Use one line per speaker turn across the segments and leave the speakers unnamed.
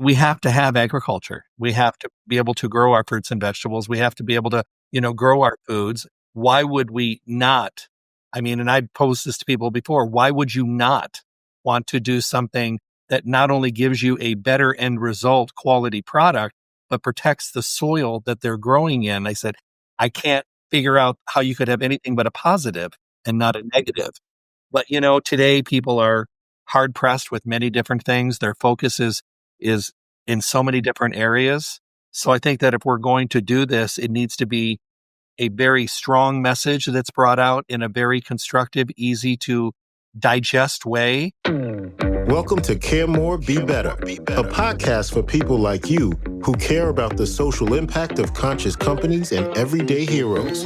we have to have agriculture. We have to be able to grow our fruits and vegetables. We have to be able to, grow our foods. Why would we not? I mean, and I've posed this to people before. Why would you not want to do something that not only gives you a better end result quality product, but protects the soil that they're growing in? I said, I can't figure out how you could have anything but a positive and not a negative. But, today people are hard pressed with many different things. Their focus is in so many different areas. So I think that if we're going to do this, it needs to be a very strong message that's brought out in a very constructive, easy to digest way.
Welcome to Care More, Be Better, a podcast for people like you who care about the social impact of conscious companies and everyday heroes.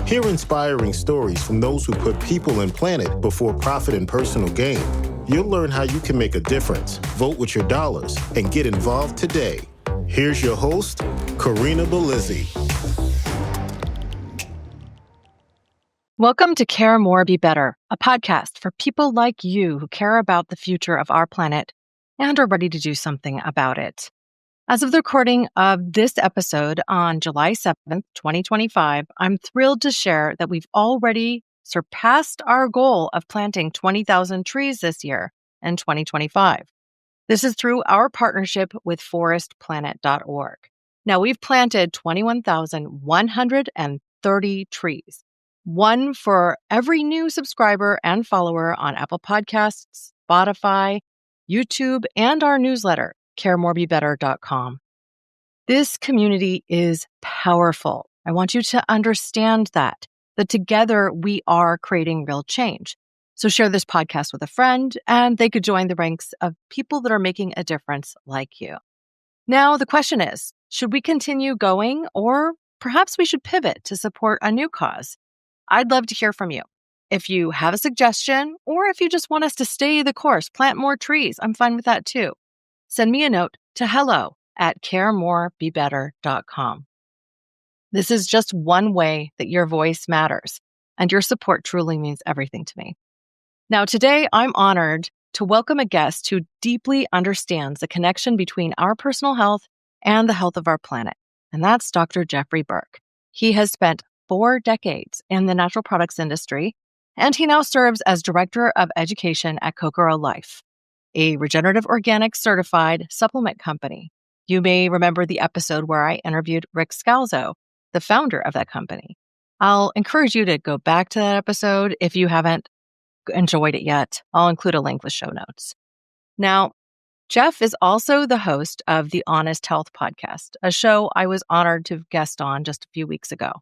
Hear inspiring stories from those who put people and planet before profit and personal gain. You'll learn how you can make a difference, vote with your dollars, and get involved today. Here's your host, Corinna Bellizzi.
Welcome to Care More, Be Better, a podcast for people like you who care about the future of our planet and are ready to do something about it. As of the recording of this episode on July 7th, 2025, I'm thrilled to share that we've already surpassed our goal of planting 20,000 trees this year in 2025. This is through our partnership with forestplanet.org. Now, we've planted 21,130 trees, one for every new subscriber and follower on Apple Podcasts, Spotify, YouTube, and our newsletter, caremorebebetter.com. This community is powerful. I want you to understand that together we are creating real change. So share this podcast with a friend, and they could join the ranks of people that are making a difference like you. Now, the question is, should we continue going, or perhaps we should pivot to support a new cause? I'd love to hear from you. If you have a suggestion, or if you just want us to stay the course, plant more trees, I'm fine with that too. Send me a note to hello@caremorebebetter.com. This is just one way that your voice matters, and your support truly means everything to me. Now, today, I'm honored to welcome a guest who deeply understands the connection between our personal health and the health of our planet, and that's Dr. Jeffrey Burke. He has spent 4 decades in the natural products industry, and he now serves as Director of Education at Kokoro Life, a regenerative organic certified supplement company. You may remember the episode where I interviewed Rick Scalzo, the founder of that company. I'll encourage you to go back to that episode if you haven't enjoyed it yet. I'll include a link with show notes. Now, Jeff is also the host of the Honest Health podcast, a show I was honored to guest on just a few weeks ago.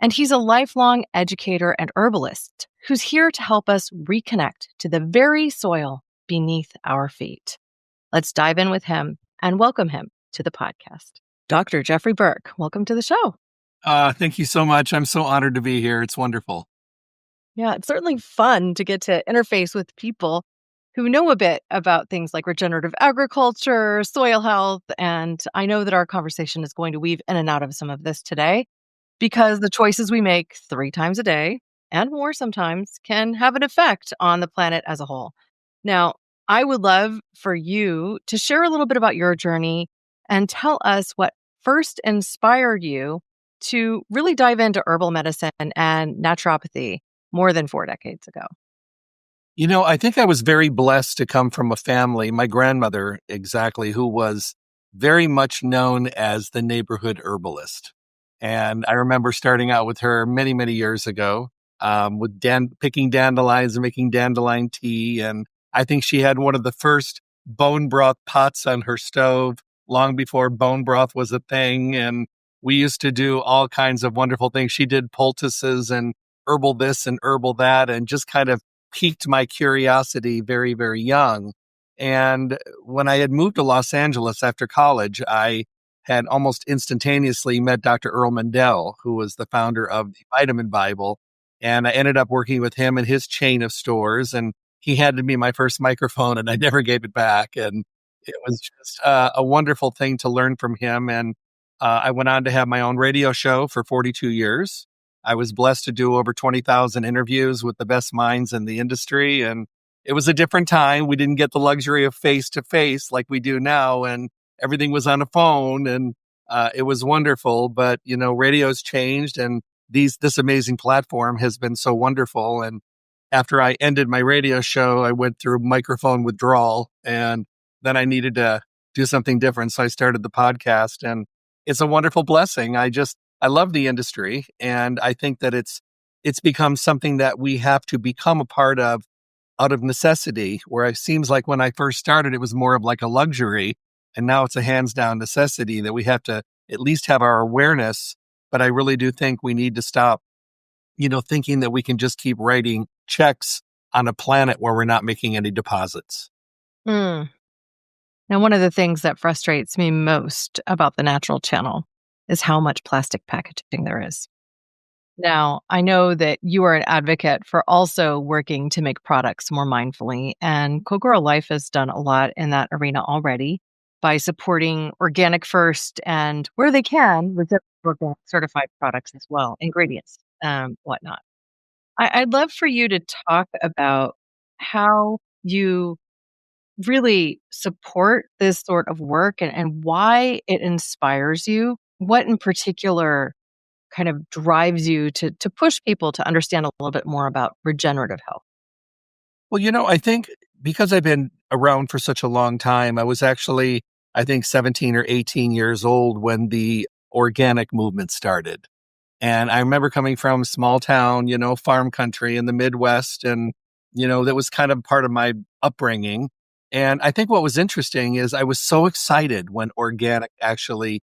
And he's a lifelong educator and herbalist who's here to help us reconnect to the very soil beneath our feet. Let's dive in with him and welcome him to the podcast. Dr. Jeffrey Burke, welcome to the show.
Thank you so much. I'm so honored to be here. It's wonderful.
Yeah, it's certainly fun to get to interface with people who know a bit about things like regenerative agriculture, soil health, and I know that our conversation is going to weave in and out of some of this today because the choices we make 3 times a day and more sometimes can have an effect on the planet as a whole. Now, I would love for you to share a little bit about your journey and tell us what first inspired you to really dive into herbal medicine and naturopathy more than 4 decades ago.
I think I was very blessed to come from a family, my grandmother exactly, who was very much known as the neighborhood herbalist. And I remember starting out with her many, many years ago with picking dandelions and making dandelion tea. And I think she had one of the first bone broth pots on her stove long before bone broth was a thing. And we used to do all kinds of wonderful things. She did poultices and herbal this and herbal that, and just kind of piqued my curiosity very, very young. And when I had moved to Los Angeles after college, I had almost instantaneously met Dr. Earl Mandel, who was the founder of the Vitamin Bible. And I ended up working with him in his chain of stores. And he handed me my first microphone, and I never gave it back. And it was just a wonderful thing to learn from him. And I went on to have my own radio show for 42 years. I was blessed to do over 20,000 interviews with the best minds in the industry. And it was a different time. We didn't get the luxury of face to face like we do now, and everything was on a phone, and it was wonderful. But radio's changed, and this amazing platform has been so wonderful. And after I ended my radio show, I went through microphone withdrawal, and then I needed to do something different. So I started the podcast, and it's a wonderful blessing. I love the industry, and I think that it's become something that we have to become a part of out of necessity, where it seems like when I first started, it was more of like a luxury, and now it's a hands down necessity that we have to at least have our awareness. But I really do think we need to stop, thinking that we can just keep writing checks on a planet where we're not making any deposits.
Mm. Now, one of the things that frustrates me most about the natural channel is how much plastic packaging there is. Now, I know that you are an advocate for also working to make products more mindfully, and Co-Grow Life has done a lot in that arena already by supporting organic first and, where they can, with organic certified products as well, ingredients, whatnot. I'd love for you to talk about how you really support this sort of work and why it inspires you. What in particular kind of drives you to push people to understand a little bit more about regenerative health?
Well, I think because I've been around for such a long time, I was actually, I think, 17 or 18 years old when the organic movement started. And I remember coming from a small town, farm country in the Midwest. And, that was kind of part of my upbringing. And I think what was interesting is I was so excited when organic actually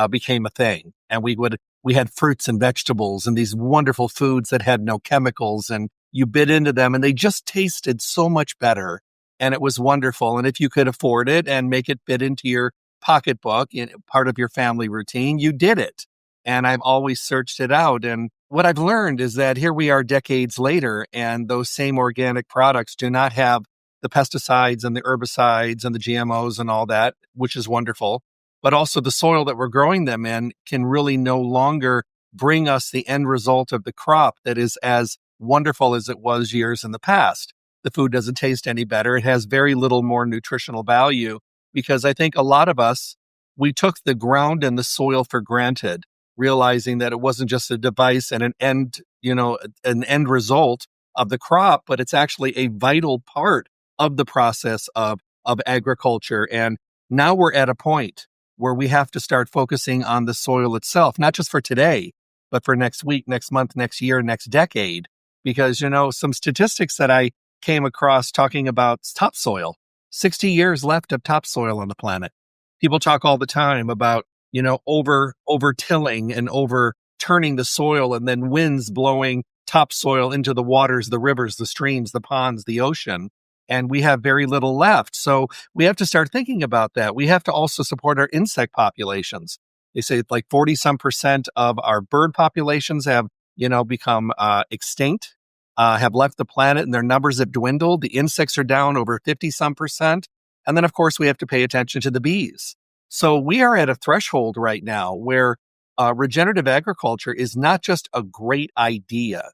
became a thing. And we had fruits and vegetables and these wonderful foods that had no chemicals, and you bit into them and they just tasted so much better. And it was wonderful. And if you could afford it and make it fit into your pocketbook, part of your family routine, you did it. And I've always searched it out. And what I've learned is that here we are decades later, and those same organic products do not have the pesticides and the herbicides and the GMOs and all that, which is wonderful. But also the soil that we're growing them in can really no longer bring us the end result of the crop that is as wonderful as it was years in the past. The food doesn't taste any better. It has very little more nutritional value, because I think a lot of us, we took the ground and the soil for granted, realizing that it wasn't just a device and an end result of the crop, but it's actually a vital part of the process of agriculture. And now we're at a point where we have to start focusing on the soil itself, not just for today, but for next week, next month, next year, next decade. Because, some statistics that I came across talking about topsoil, 60 years left of topsoil on the planet. People talk all the time about, over tilling and overturning the soil, and then winds blowing topsoil into the waters, the rivers, the streams, the ponds, the ocean. And we have very little left. So we have to start thinking about that. We have to also support our insect populations. They say like 40% of our bird populations have, become extinct, have left the planet, and their numbers have dwindled. The insects are down over 50%. And then, of course, we have to pay attention to the bees. So we are at a threshold right now where regenerative agriculture is not just a great idea.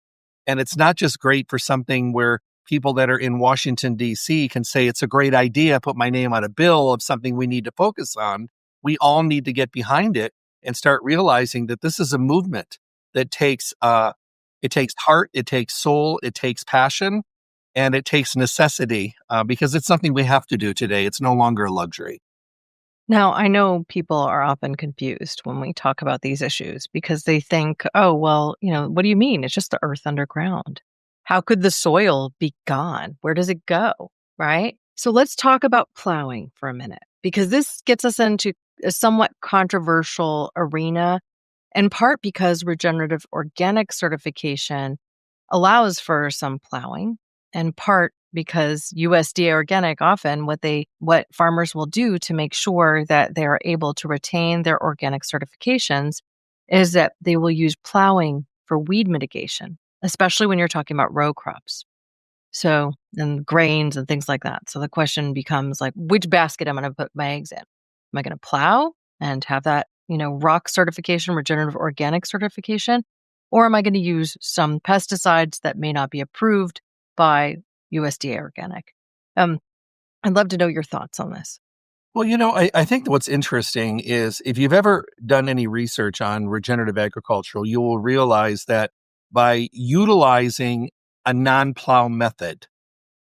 And it's not just great for something where people that are in Washington, D.C. can say it's a great idea, put my name on a bill of something we need to focus on. We all need to get behind it and start realizing that this is a movement that takes heart, it takes soul, it takes passion, and it takes necessity, because it's something we have to do today. It's no longer a luxury.
Now, I know people are often confused when we talk about these issues because they think, oh, well, what do you mean? It's just the earth underground. How could the soil be gone? Where does it go? Right? So let's talk about plowing for a minute, because this gets us into a somewhat controversial arena, in part because regenerative organic certification allows for some plowing, in part because USDA organic, often what farmers will do to make sure that they are able to retain their organic certifications is that they will use plowing for weed mitigation, especially when you're talking about row crops. So, and grains and things like that. So the question becomes like, which basket am I going to put my eggs in? Am I going to plow and have that, rock certification, regenerative organic certification? Or am I going to use some pesticides that may not be approved by USDA organic? Um, I'd love to know your thoughts on this.
Well, I think what's interesting is if you've ever done any research on regenerative agriculture, you will realize that by utilizing a non-plow method,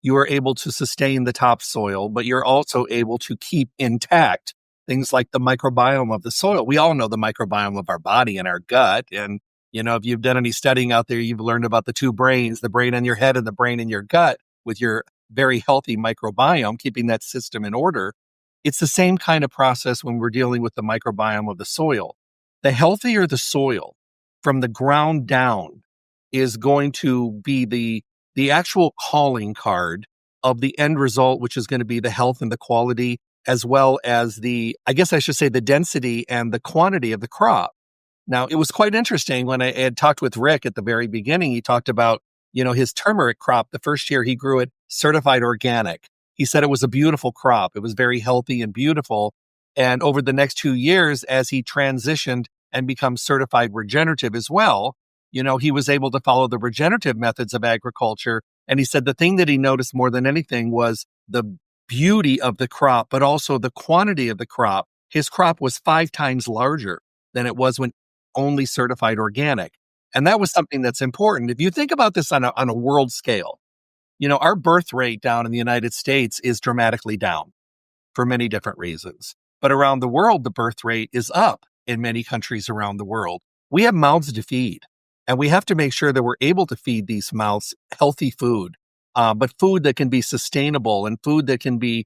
you are able to sustain the topsoil, but you're also able to keep intact things like the microbiome of the soil. We all know the microbiome of our body and our gut. And, if you've done any studying out there, you've learned about the two brains, the brain in your head and the brain in your gut with your very healthy microbiome, keeping that system in order. It's the same kind of process when we're dealing with the microbiome of the soil. The healthier the soil from the ground down is going to be the actual calling card of the end result, which is going to be the health and the quality, as well as I guess I should say, the density and the quantity of the crop. Now, it was quite interesting when I had talked with Rick at the very beginning. He talked about, his turmeric crop. The first year he grew it certified organic. He said it was a beautiful crop. It was very healthy and beautiful. And over the next 2 years, as he transitioned and become certified regenerative as well, he was able to follow the regenerative methods of agriculture. And he said the thing that he noticed more than anything was the beauty of the crop, but also the quantity of the crop. His crop was 5 times larger than it was when only certified organic. And that was something that's important. If you think about this on a world scale, our birth rate down in the United States is dramatically down for many different reasons. But around the world, the birth rate is up in many countries around the world. We have mouths to feed, and we have to make sure that we're able to feed these mouths healthy food, but food that can be sustainable and food that can be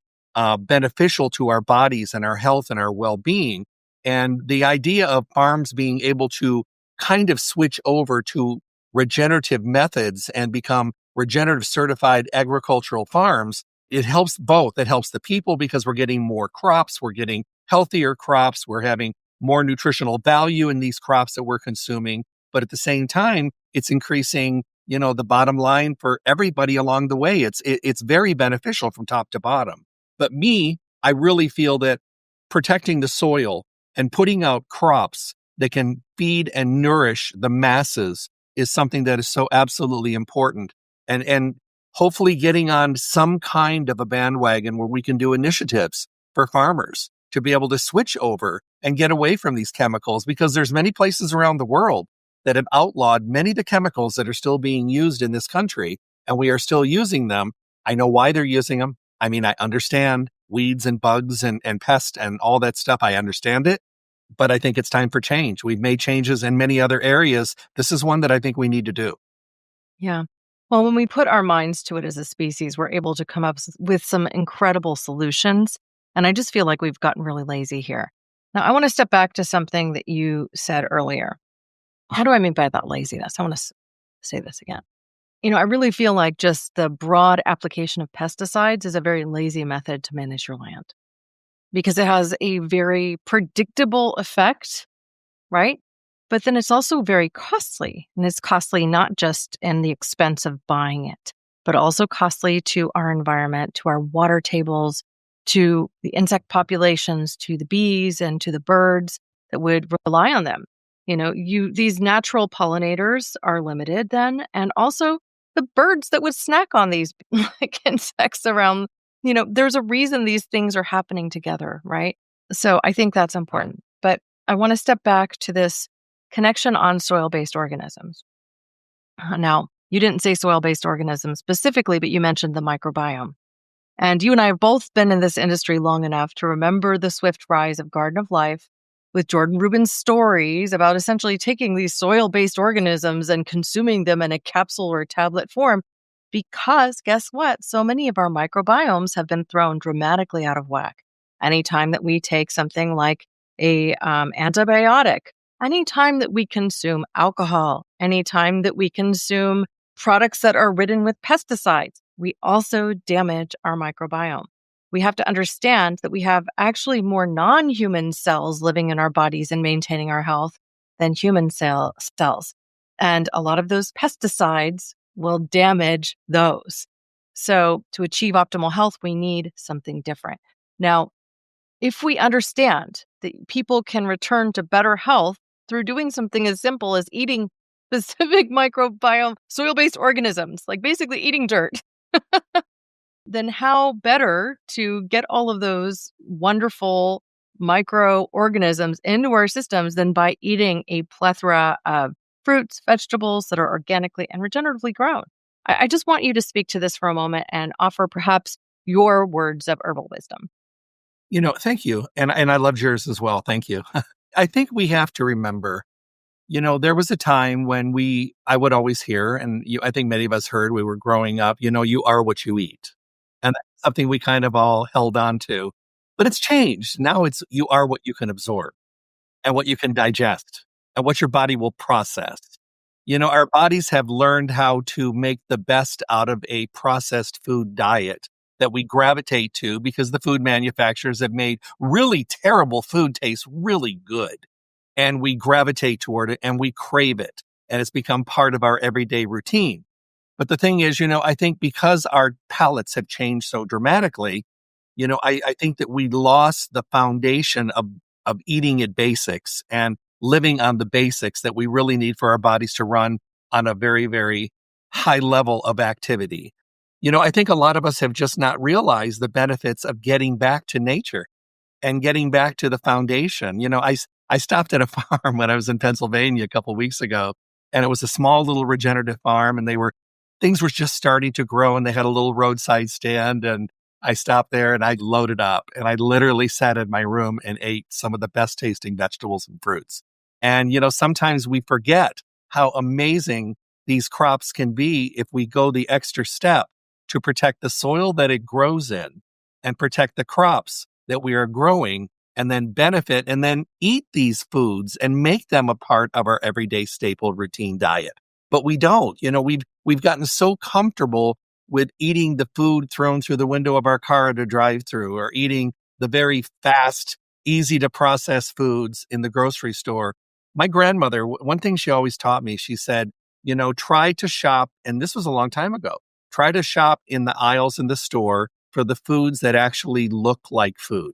beneficial to our bodies and our health and our well-being. And the idea of farms being able to kind of switch over to regenerative methods and become regenerative certified agricultural farms, it helps both. It helps the people because we're getting more crops, we're getting healthier crops, we're having more nutritional value in these crops that we're consuming. But at the same time, it's increasing, the bottom line for everybody along the way. It's very beneficial from top to bottom. But I really feel that protecting the soil and putting out crops that can feed and nourish the masses is something that is so absolutely important. And hopefully getting on some kind of a bandwagon where we can do initiatives for farmers to be able to switch over and get away from these chemicals, because there's many places around the world that have outlawed many of the chemicals that are still being used in this country, and we are still using them. I know why they're using them. I mean, I understand weeds and bugs and pests and all that stuff. I understand it, but I think it's time for change. We've made changes in many other areas. This is one that I think we need to do.
Yeah. Well, when we put our minds to it as a species, we're able to come up with some incredible solutions. And I just feel like we've gotten really lazy here. Now, I want to step back to something that you said earlier. How do I mean by that laziness? I want to say this again. I really feel like just the broad application of pesticides is a very lazy method to manage your land because it has a very predictable effect, right? But then it's also very costly. And it's costly not just in the expense of buying it, but also costly to our environment, to our water tables, to the insect populations, to the bees and to the birds that would rely on them. These natural pollinators are limited then, and also the birds that would snack on these like insects around, there's a reason these things are happening together, right? So I think that's important. But I want to step back to this connection on soil-based organisms. Now, you didn't say soil-based organisms specifically, but you mentioned the microbiome. And you and I have both been in this industry long enough to remember the swift rise of Garden of Life with Jordan Rubin's stories about essentially taking these soil-based organisms and consuming them in a capsule or tablet form. Because guess what? So many of our microbiomes have been thrown dramatically out of whack. Anytime that we take something like a antibiotic, anytime that we consume alcohol, anytime that we consume products that are ridden with pesticides, we also damage our microbiome. We have to understand that we have actually more non-human cells living in our bodies and maintaining our health than human cells. And a lot of those pesticides will damage those. So to achieve optimal health, we need something different. Now, if we understand that people can return to better health through doing something as simple as eating specific microbiome, soil-based organisms, like basically eating dirt, then how better to get all of those wonderful microorganisms into our systems than by eating a plethora of fruits, vegetables that are organically and regeneratively grown? I just want you to speak to this for a moment and offer perhaps your words of herbal wisdom.
Thank you. And I loved yours as well. Thank you. I think we have to remember, there was a time when I would always hear, and I think many of us heard, we were growing up, you are what you eat. And that's something we kind of all held on to. But it's changed. Now it's you are what you can absorb and what you can digest and what your body will process. Our bodies have learned how to make the best out of a processed food diet that we gravitate to because the food manufacturers have made really terrible food taste really good. And we gravitate toward it and we crave it. And it's become part of our everyday routine. But the thing is, I think because our palates have changed so dramatically, I think that we lost the foundation of eating at basics and living on the basics that we really need for our bodies to run on a very, very high level of activity. I think a lot of us have just not realized the benefits of getting back to nature and getting back to the foundation. I stopped at a farm when I was in Pennsylvania a couple of weeks ago, and it was a small little regenerative farm, and things were just starting to grow, and they had a little roadside stand, and I stopped there and I loaded up, and I literally sat in my room and ate some of the best tasting vegetables and fruits. And, sometimes we forget how amazing these crops can be if we go the extra step to protect the soil that it grows in and protect the crops that we are growing, and then benefit and then eat these foods and make them a part of our everyday staple routine diet. But we don't. We've gotten so comfortable with eating the food thrown through the window of our car at a drive-through, or eating the very fast, easy to process foods in the grocery store. My grandmother, one thing she always taught me, she said, try to shop, and this was a long time ago, try to shop in the aisles in the store for the foods that actually look like food.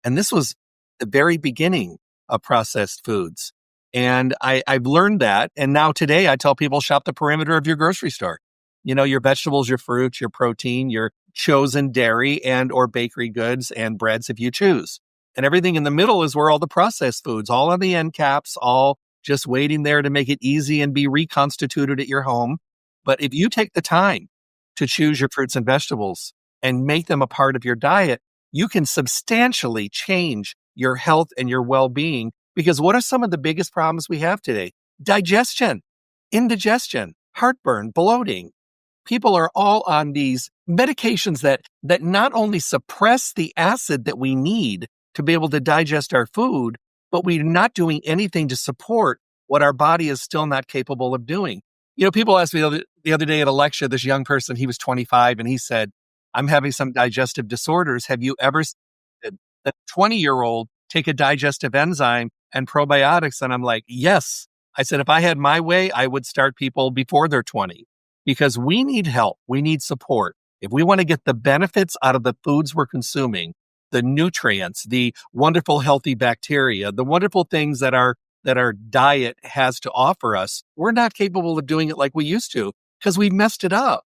And this was the very beginning of processed foods. And I've learned that. And now today I tell people, shop the perimeter of your grocery store. Your vegetables, your fruits, your protein, your chosen dairy and or bakery goods and breads if you choose. And everything in the middle is where all the processed foods, all on the end caps, all just waiting there to make it easy and be reconstituted at your home. But if you take the time to choose your fruits and vegetables and make them a part of your diet, you can substantially change your health and your well-being. Because what are some of the biggest problems we have today? Digestion, indigestion, heartburn, bloating. People are all on these medications that not only suppress the acid that we need to be able to digest our food, but we're not doing anything to support what our body is still not capable of doing. People asked me the other day at a lecture, this young person, he was 25, and he said, I'm having some digestive disorders. Have you ever seen a 20-year-old take a digestive enzyme and probiotics? And I'm like, yes. I said, if I had my way, I would start people before they're 20, because we need help. We need support. If we want to get the benefits out of the foods we're consuming, the nutrients, the wonderful healthy bacteria, the wonderful things that our diet has to offer us, we're not capable of doing it like we used to because we've messed it up.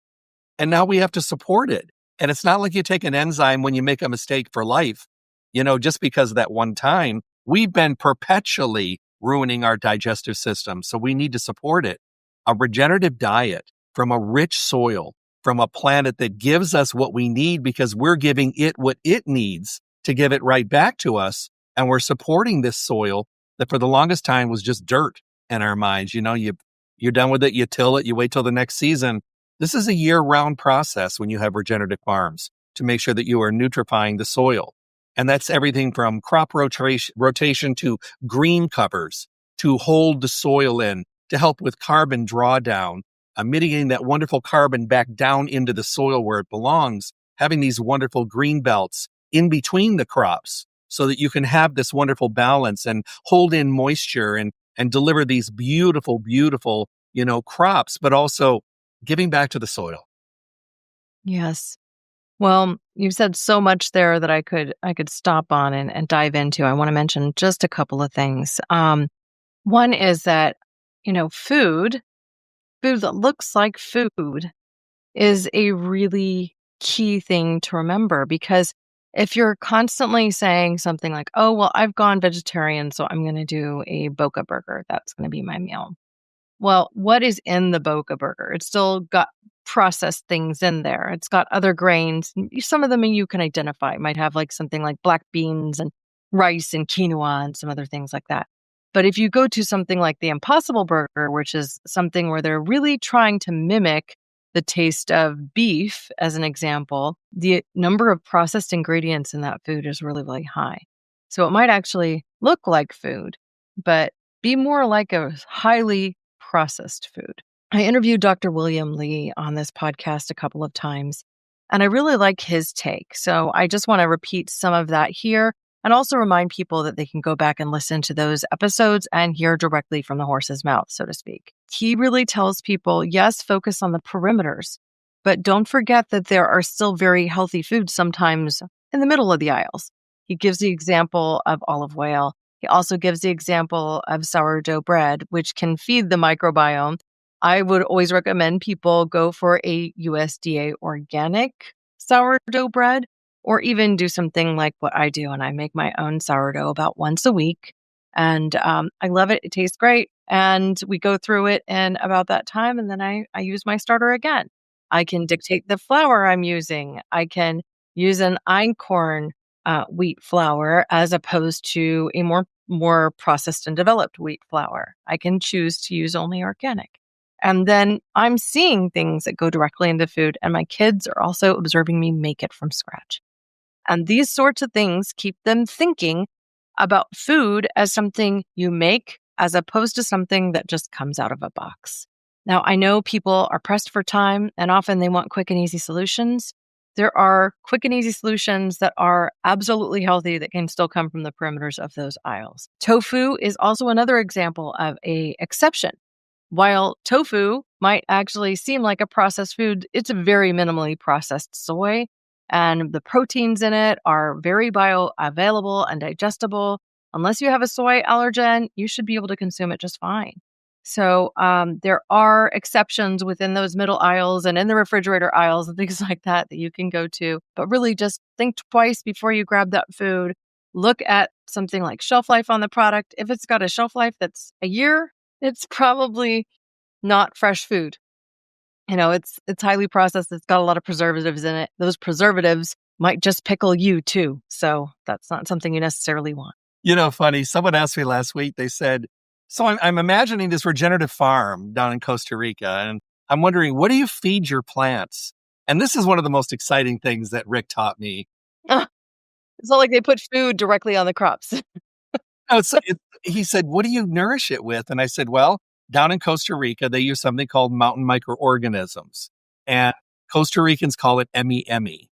And now we have to support it. And it's not like you take an enzyme when you make a mistake for life, just because of that one time. We've been perpetually ruining our digestive system. So we need to support it. A regenerative diet from a rich soil, from a planet that gives us what we need because we're giving it what it needs to give it right back to us. And we're supporting this soil that for the longest time was just dirt in our minds. You're done with it, you till it, you wait till the next season. This is a year-round process when you have regenerative farms to make sure that you are nutrifying the soil. And that's everything from crop rotation to green covers to hold the soil in, to help with carbon drawdown, mitigating that wonderful carbon back down into the soil where it belongs, having these wonderful green belts in between the crops so that you can have this wonderful balance and hold in moisture and deliver these beautiful, beautiful, crops, but also giving back to the soil.
Yes. Well, you've said so much there that I could stop on and dive into. I want to mention just a couple of things. One is that, food that looks like food is a really key thing to remember, because if you're constantly saying something like, oh, well, I've gone vegetarian, so I'm going to do a Boca burger. That's going to be my meal. Well, what is in the Boca burger? It's still got processed things in there. It's got other grains. Some of them you can identify. It might have like something like black beans and rice and quinoa and some other things like that. But if you go to something like the Impossible Burger, which is something where they're really trying to mimic the taste of beef, as an example, the number of processed ingredients in that food is really, really high. So it might actually look like food, but be more like a highly processed food. I interviewed Dr. William Lee on this podcast a couple of times, and I really like his take. So I just want to repeat some of that here and also remind people that they can go back and listen to those episodes and hear directly from the horse's mouth, so to speak. He really tells people, yes, focus on the perimeters, but don't forget that there are still very healthy foods sometimes in the middle of the aisles. He gives the example of olive oil. He also gives the example of sourdough bread, which can feed the microbiome. I would always recommend people go for a USDA organic sourdough bread, or even do something like what I do, and I make my own sourdough about once a week. And I love it. It tastes great. And we go through it in about that time, and then I use my starter again. I can dictate the flour I'm using. I can use an einkorn wheat flour as opposed to a more processed and developed wheat flour. I can choose to use only organic. And then I'm seeing things that go directly into food, and my kids are also observing me make it from scratch. And these sorts of things keep them thinking about food as something you make as opposed to something that just comes out of a box. Now, I know people are pressed for time and often they want quick and easy solutions. There are quick and easy solutions that are absolutely healthy that can still come from the perimeters of those aisles. Tofu is also another example of an exception. While tofu might actually seem like a processed food, it's a very minimally processed soy, and the proteins in it are very bioavailable and digestible. Unless you have a soy allergen, you should be able to consume it just fine. So there are exceptions within those middle aisles and in the refrigerator aisles and things like that you can go to. But really just think twice before you grab that food. Look at something like shelf life on the product. If it's got a shelf life that's a year, it's probably not fresh food. You know, it's highly processed. It's got a lot of preservatives in it. Those preservatives might just pickle you too. So that's not something you necessarily want.
You know, funny, someone asked me last week, they said, so I'm imagining this regenerative farm down in Costa Rica, and I'm wondering, what do you feed your plants? And this is one of the most exciting things that Rick taught me.
It's not like they put food directly on the crops.
No, he said, what do you nourish it with? And I said, well, down in Costa Rica, they use something called mountain microorganisms. And Costa Ricans call it emi.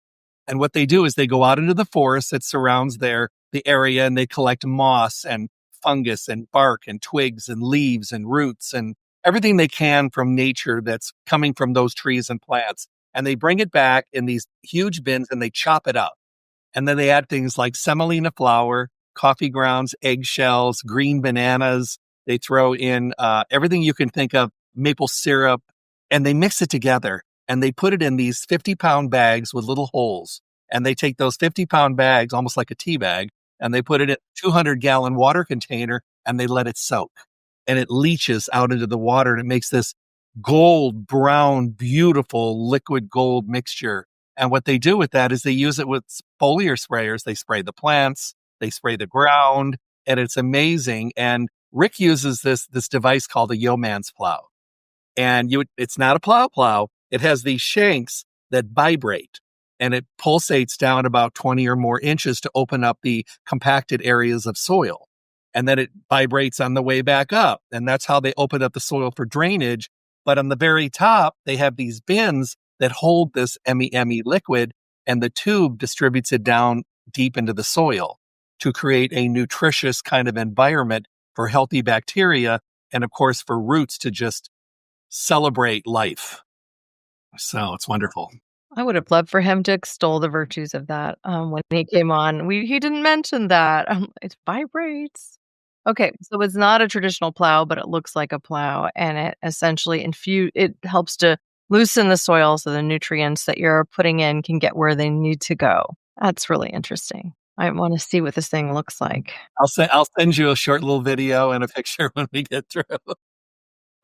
And what they do is they go out into the forest that surrounds the area, and they collect moss and fungus and bark and twigs and leaves and roots and everything they can from nature that's coming from those trees and plants. And they bring it back in these huge bins and they chop it up. And then they add things like semolina flour, coffee grounds, eggshells, green bananas. They throw in everything you can think of, maple syrup, and they mix it together. And they put it in these 50-pound bags with little holes. And they take those 50-pound bags, almost like a tea bag, and they put it in a 200-gallon water container, and they let it soak. And it leaches out into the water, and it makes this gold, brown, beautiful liquid gold mixture. And what they do with that is they use it with foliar sprayers. They spray the plants, they spray the ground, and it's amazing. And Rick uses this device called a yeoman's plow. And it's not a plow. It has these shanks that vibrate, and it pulsates down about 20 or more inches to open up the compacted areas of soil. And then it vibrates on the way back up. And that's how they open up the soil for drainage. But on the very top, they have these bins that hold this emi liquid, and the tube distributes it down deep into the soil to create a nutritious kind of environment for healthy bacteria, and of course for roots to just celebrate life. So it's wonderful.
I would have loved for him to extol the virtues of that when he came on. He didn't mention that. It vibrates. Okay, so it's not a traditional plow, but it looks like a plow, and it essentially it helps to loosen the soil so the nutrients that you're putting in can get where they need to go. That's really interesting. I want to see what this thing looks like.
I'll send you a short little video and a picture when we get through.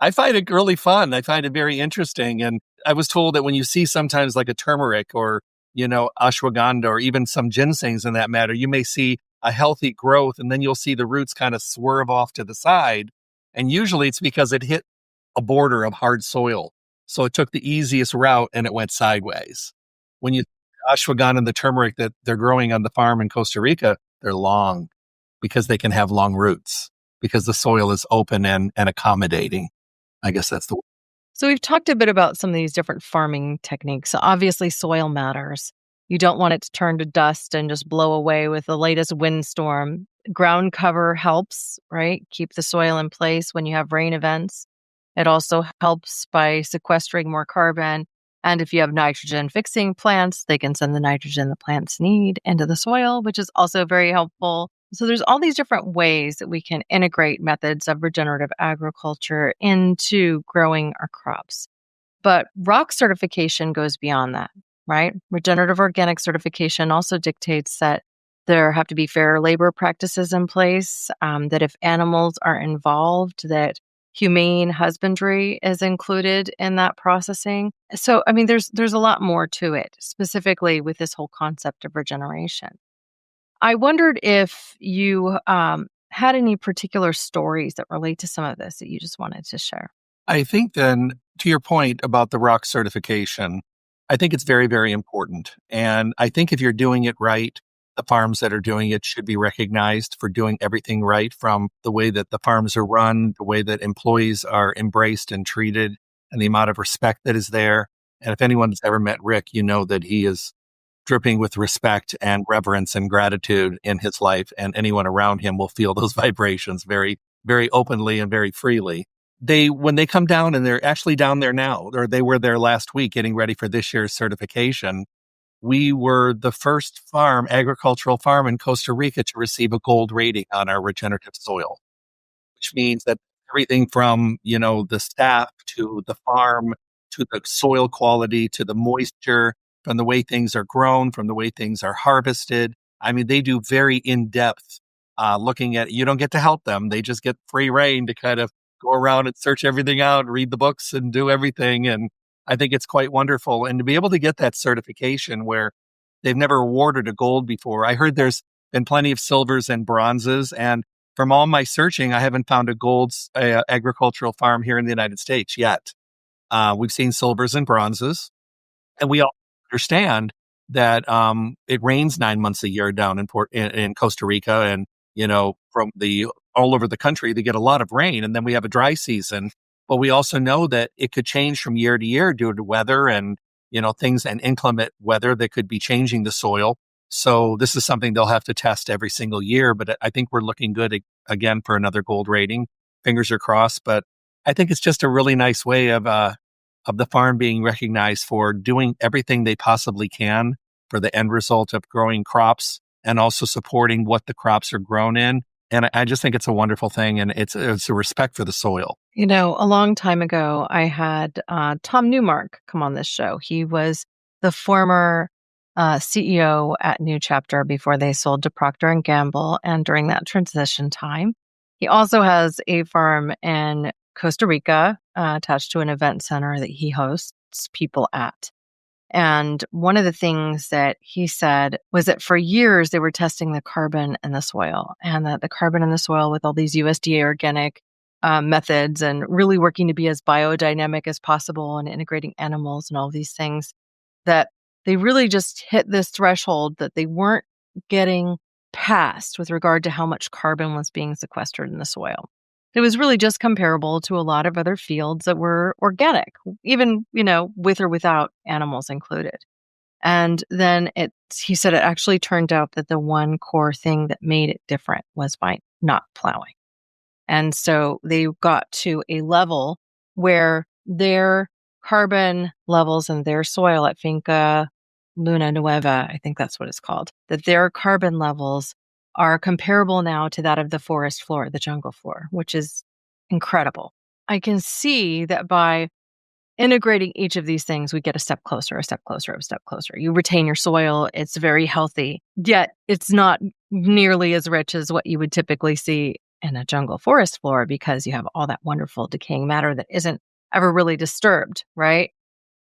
I find it really fun. I find it very interesting. And I was told that when you see sometimes like a turmeric or, ashwagandha or even some ginsengs in that matter, you may see a healthy growth and then you'll see the roots kind of swerve off to the side. And usually it's because it hit a border of hard soil. So it took the easiest route and it went sideways. When you ashwagandha and the turmeric that they're growing on the farm in Costa Rica, they're long because they can have long roots because the soil is open and accommodating. I guess that's the.
So we've talked a bit about some of these different farming techniques. So obviously soil matters. You don't want it to turn to dust and just blow away with the latest windstorm. Ground cover helps, right? Keep the soil in place when you have rain events. It also helps by sequestering more carbon. And if you have nitrogen fixing plants, they can send the nitrogen the plants need into the soil, which is also very helpful. So there's all these different ways that we can integrate methods of regenerative agriculture into growing our crops. But rock certification goes beyond that, right? Regenerative organic certification also dictates that there have to be fair labor practices in place, that if animals are involved, that humane husbandry is included in that processing. So, I mean, there's a lot more to it, specifically with this whole concept of regeneration. I wondered if you had any particular stories that relate to some of this that you just wanted to share.
I think then, to your point about the rock certification, I think it's very, very important. And I think if you're doing it right, the farms that are doing it should be recognized for doing everything right, from the way that the farms are run, the way that employees are embraced and treated, and the amount of respect that is there. And if anyone's ever met Rick, you know that he is dripping with respect and reverence and gratitude in his life, and anyone around him will feel those vibrations very, very openly and very freely. When they come down, and they're actually down there now, or they were there last week getting ready for this year's certification, we were the first agricultural farm in Costa Rica to receive a gold rating on our regenerative soil, which means that everything from, the staff to the farm, to the soil quality, to the moisture, from the way things are grown, from the way things are harvested. I mean, they do very in-depth looking at, you don't get to help them. They just get free reign to kind of go around and search everything out, read the books and do everything. And I think it's quite wonderful. And to be able to get that certification where they've never awarded a gold before. I heard there's been plenty of silvers and bronzes. And from all my searching, I haven't found a gold agricultural farm here in the United States yet. We've seen silvers and bronzes. And we all understand that it rains 9 months a year down in Costa Rica, and from all over the country they get a lot of rain, and then we have a dry season. But we also know that it could change from year to year due to weather and things, and inclement weather that could be changing the soil. So this is something they'll have to test every single year. But I think we're looking good again for another gold rating. Fingers are crossed. But I think it's just a really nice way of the farm being recognized for doing everything they possibly can for the end result of growing crops, and also supporting what the crops are grown in. And I just think it's a wonderful thing, and it's a respect for the soil.
A long time ago, I had Tom Newmark come on this show. He was the former CEO at New Chapter before they sold to Procter and Gamble, and during that transition time, he also has a farm in Costa Rica attached to an event center that he hosts people at. And one of the things that he said was that for years they were testing the carbon in the soil, and that the carbon in the soil with all these USDA organic methods, and really working to be as biodynamic as possible and integrating animals and all these things, that they really just hit this threshold that they weren't getting past with regard to how much carbon was being sequestered in the soil. It was really just comparable to a lot of other fields that were organic, even, with or without animals included. And then he said it actually turned out that the one core thing that made it different was by not plowing. And so they got to a level where their carbon levels in their soil at Finca Luna Nueva, I think that's what it's called, that their carbon levels are comparable now to that of the forest floor, the jungle floor, which is incredible. I can see that by integrating each of these things, we get a step closer, a step closer, a step closer. You retain your soil. It's very healthy, yet it's not nearly as rich as what you would typically see in a jungle forest floor because you have all that wonderful decaying matter that isn't ever really disturbed, right?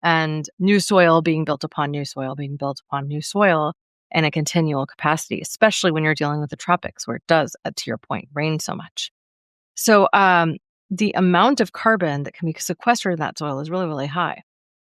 And new soil being built upon new soil, being built upon new soil in a continual capacity, especially when you're dealing with the tropics where it does, to your point, rain so much. So the amount of carbon that can be sequestered in that soil is really, really high.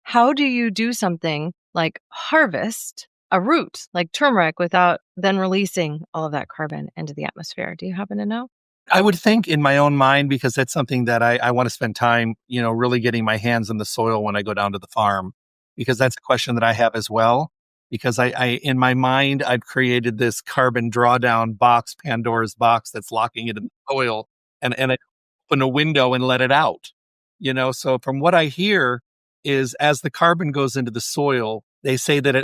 How do you do something like harvest a root like turmeric without then releasing all of that carbon into the atmosphere? Do you happen to know?
I would think in my own mind, because that's something that I want to spend time, really getting my hands in the soil when I go down to the farm, because that's a question that I have as well. Because I in my mind, I've created this carbon drawdown box, Pandora's box, that's locking it in the soil, and I open a window and let it out. So from what I hear is as the carbon goes into the soil, they say that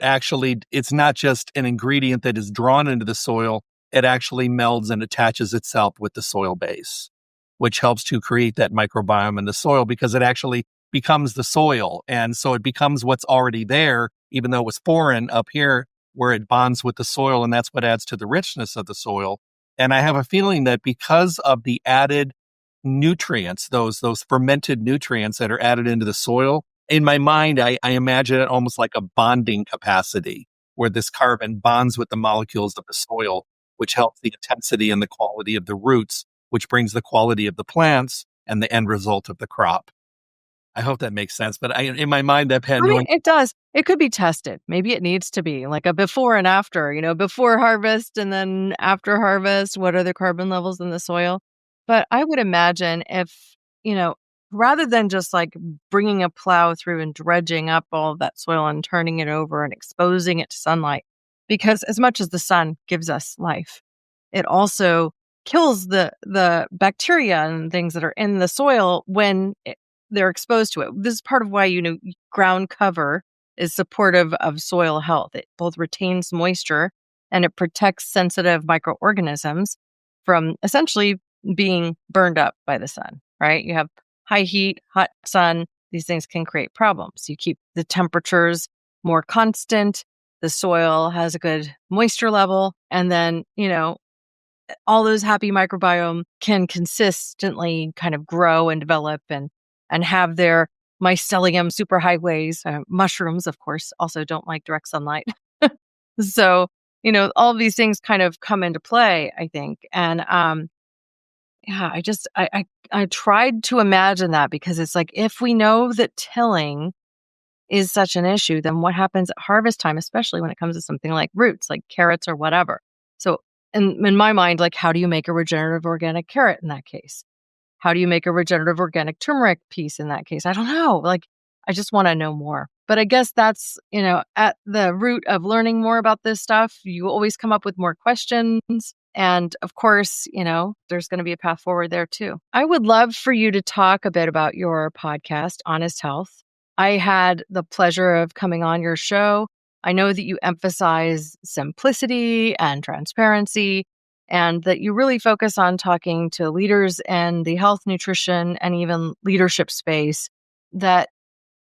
it's not just an ingredient that is drawn into the soil, it actually melds and attaches itself with the soil base, which helps to create that microbiome in the soil because it actually becomes the soil. And so it becomes what's already there, even though it was foreign up here, where it bonds with the soil. And that's what adds to the richness of the soil. And I have a feeling that because of the added nutrients, those fermented nutrients that are added into the soil, in my mind, I imagine it almost like a bonding capacity where this carbon bonds with the molecules of the soil, which helps the intensity and the quality of the roots, which brings the quality of the plants and the end result of the crop. I hope that makes sense. But in my mind, that
It does. It could be tested. Maybe it needs to be like a before and after, before harvest and then after harvest, what are the carbon levels in the soil? But I would imagine if, rather than just like bringing a plow through and dredging up all of that soil and turning it over and exposing it to sunlight, because as much as the sun gives us life, it also kills the bacteria and things that are in the soil when they're exposed to it. This is part of why, ground cover is supportive of soil health. It both retains moisture and it protects sensitive microorganisms from essentially being burned up by the sun, right? You have high heat, hot sun. These things can create problems. You keep the temperatures more constant. The soil has a good moisture level. And then, all those happy microbiome can consistently kind of grow and develop and have their mycelium superhighways. Mushrooms, of course, also don't like direct sunlight. So, all of these things kind of come into play, I think. And yeah, I tried to imagine that because it's like, if we know that tilling is such an issue, then what happens at harvest time, especially when it comes to something like roots, like carrots or whatever? So in my mind, like, how do you make a regenerative organic carrot in that case? How do you make a regenerative organic turmeric piece in that case? I don't know. Like, I just want to know more. But I guess that's, at the root of learning more about this stuff, you always come up with more questions. And of course, there's going to be a path forward there too. I would love for you to talk a bit about your podcast, Honest Health. I had the pleasure of coming on your show. I know that you emphasize simplicity and transparency, and that you really focus on talking to leaders in the health, nutrition, and even leadership space that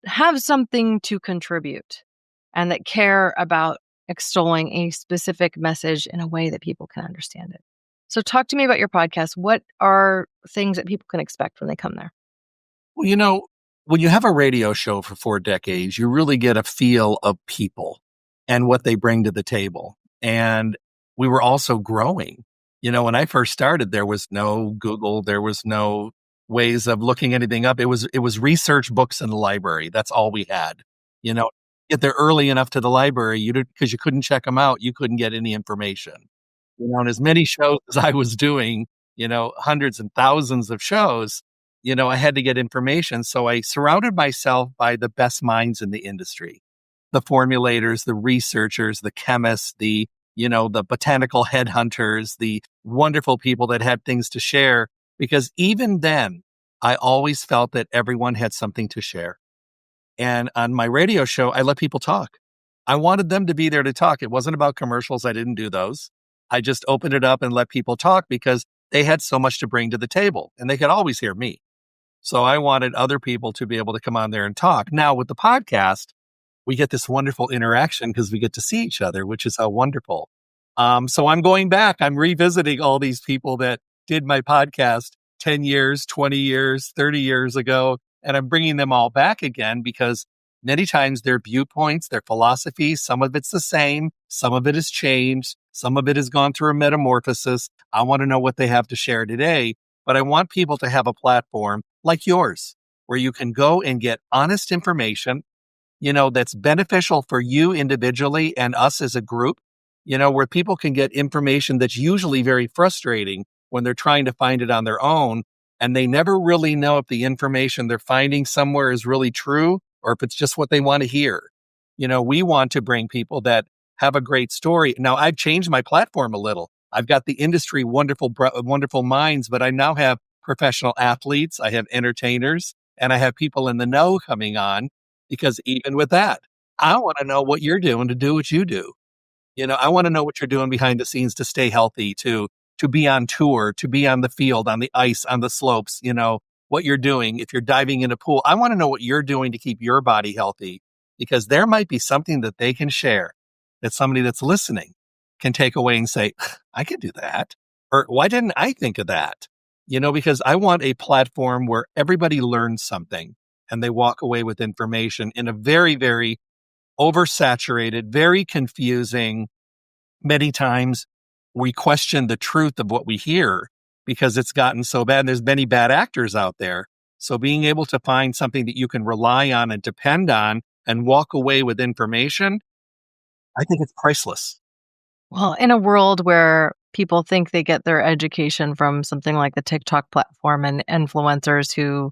have something to contribute and that care about extolling a specific message in a way that people can understand it. So talk to me about your podcast. What are things that people can expect when they come there?
Well, when you have a radio show for 4 decades, you really get a feel of people and what they bring to the table. And we were also growing. When I first started, there was no Google, there was no ways of looking anything up. It was research books in the library. That's all we had. Get there early enough to the library, because you couldn't check them out, you couldn't get any information. And as many shows as I was doing, hundreds and thousands of shows, I had to get information. So I surrounded myself by the best minds in the industry, the formulators, the researchers, the chemists, the botanical headhunters, the wonderful people that had things to share. Because even then, I always felt that everyone had something to share. And on my radio show, I let people talk. I wanted them to be there to talk. It wasn't about commercials. I didn't do those. I just opened it up and let people talk because they had so much to bring to the table and they could always hear me. So I wanted other people to be able to come on there and talk. Now with the podcast, we get this wonderful interaction because we get to see each other, which is how wonderful. So I'm going back. I'm revisiting all these people that did my podcast 10 years, 20 years, 30 years ago. And I'm bringing them all back again because many times their viewpoints, their philosophies, some of it's the same. Some of it has changed. Some of it has gone through a metamorphosis. I want to know what they have to share today, but I want people to have a platform like yours where you can go and get honest information, that's beneficial for you individually and us as a group, where people can get information that's usually very frustrating when they're trying to find it on their own. And they never really know if the information they're finding somewhere is really true or if it's just what they want to hear. We want to bring people that have a great story. Now, I've changed my platform a little. I've got the industry wonderful minds, but I now have professional athletes, I have entertainers, and I have people in the know coming on. Because even with that, I want to know what you're doing to do what you do. I want to know what you're doing behind the scenes to stay healthy, to be on tour, to be on the field, on the ice, on the slopes, what you're doing. If you're diving in a pool, I want to know what you're doing to keep your body healthy because there might be something that they can share that somebody that's listening can take away and say, I could do that. Or why didn't I think of that? Because I want a platform where everybody learns something and they walk away with information in a very, very oversaturated, very confusing. Many times we question the truth of what we hear because it's gotten so bad. There's many bad actors out there. So being able to find something that you can rely on and depend on and walk away with information, I think it's priceless.
Well, in a world where people think they get their education from something like the TikTok platform and influencers who,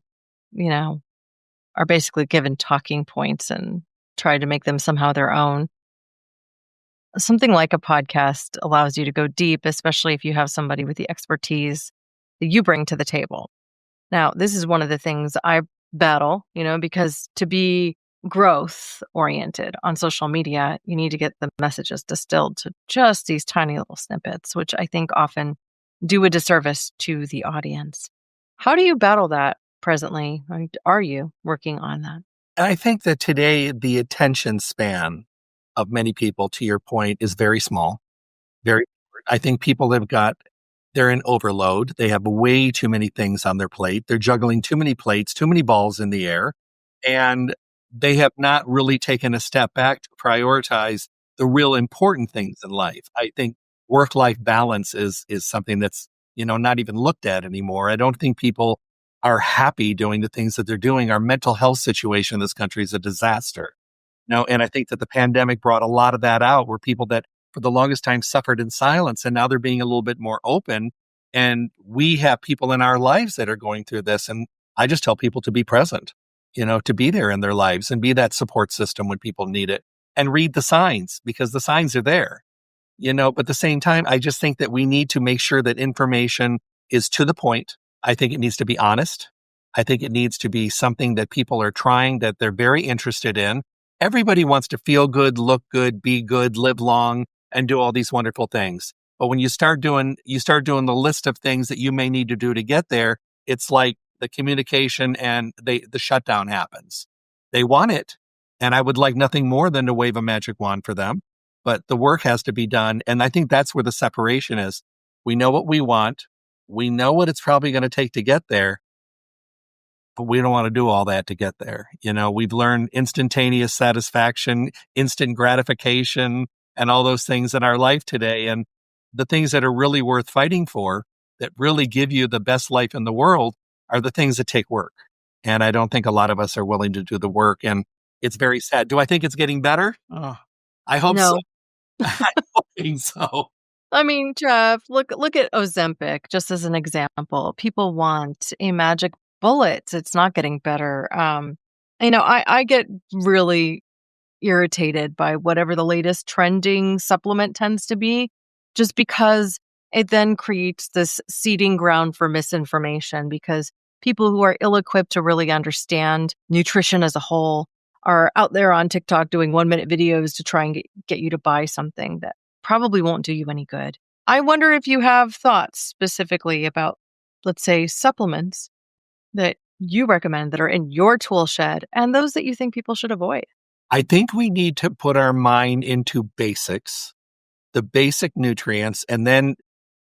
are basically given talking points and try to make them somehow their own. Something like a podcast allows you to go deep, especially if you have somebody with the expertise that you bring to the table. Now, this is one of the things I battle, because to be growth oriented on social media, you need to get the messages distilled to just these tiny little snippets, which I think often do a disservice to the audience. How do you battle that presently? Are you working on that?
And I think that today the attention span of many people, to your point, is very small. I think people they're in overload. They have way too many things on their plate. They're juggling too many plates, too many balls in the air. And they have not really taken a step back to prioritize the real important things in life. I think work-life balance is something that's, not even looked at anymore. I don't think people are happy doing the things that they're doing. Our mental health situation in this country is a disaster. And I think that the pandemic brought a lot of that out where people that for the longest time suffered in silence and now they're being a little bit more open. And we have people in our lives that are going through this. And I just tell people to be present, to be there in their lives and be that support system when people need it and read the signs because the signs are there, but at the same time, I just think that we need to make sure that information is to the point. I think it needs to be honest. I think it needs to be something that people are trying, that they're very interested in. Everybody wants to feel good, look good, be good, live long, and do all these wonderful things. But when you start doing the list of things that you may need to do to get there, it's like the communication and the shutdown happens. They want it, and I would like nothing more than to wave a magic wand for them. But the work has to be done, and I think that's where the separation is. We know what we want. We know what it's probably going to take to get there. But we don't want to do all that to get there. We've learned instantaneous satisfaction, instant gratification, and all those things in our life today. And the things that are really worth fighting for, that really give you the best life in the world, are the things that take work. And I don't think a lot of us are willing to do the work. And it's very sad. Do I think it's getting better? Oh, I hope so.
No.
I'm hoping so.
I mean, Jeff, look at Ozempic, just as an example. People want a magic bullet. It's not getting better. I get really irritated by whatever the latest trending supplement tends to be, just because it then creates this seeding ground for misinformation because people who are ill-equipped to really understand nutrition as a whole are out there on TikTok doing 1-minute videos to try and get you to buy something that probably won't do you any good. I wonder if you have thoughts specifically about, let's say, supplements that you recommend that are in your tool shed and those that you think people should avoid?
I think we need to put our mind into basics, the basic nutrients, and then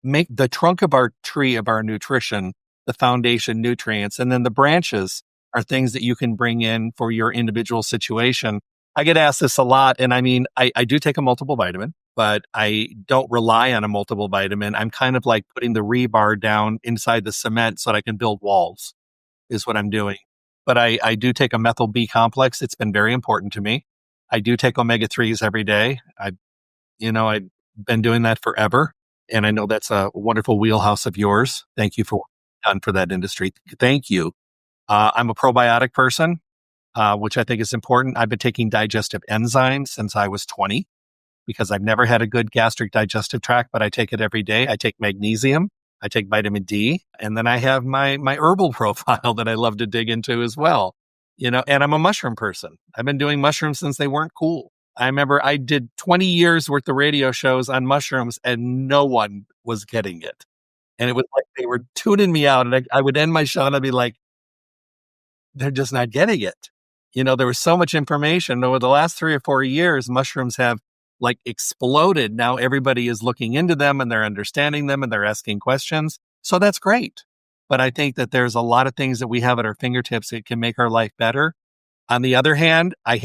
make the trunk of our tree of our nutrition the foundation nutrients. And then the branches are things that you can bring in for your individual situation. I get asked this a lot. And I mean, I do take a multiple vitamin, but I don't rely on a multiple vitamin. I'm kind of like putting the rebar down inside the cement so that I can build walls, is what I'm doing. But I do take a methyl B complex. It's been very important to me. I do take omega 3s every day. I've been doing that forever. And I know that's a wonderful wheelhouse of yours. Thank you for what you've done for that industry. Thank you. I'm a probiotic person, which I think is important. I've been taking digestive enzymes since I was 20 because I've never had a good gastric digestive tract, but I take it every day. I take magnesium. I take vitamin D, and then I have my herbal profile that I love to dig into as well. And I'm a mushroom person. I've been doing mushrooms since they weren't cool. I remember I did 20 years worth of radio shows on mushrooms and no one was getting it. And it was like they were tuning me out. And I would end my show and I'd be like, they're just not getting it. There was so much information. Over the last 3 or 4 years, mushrooms have like exploded. Now everybody is looking into them and they're understanding them and they're asking questions. So that's great. But I think that there's a lot of things that we have at our fingertips that can make our life better. On the other hand, I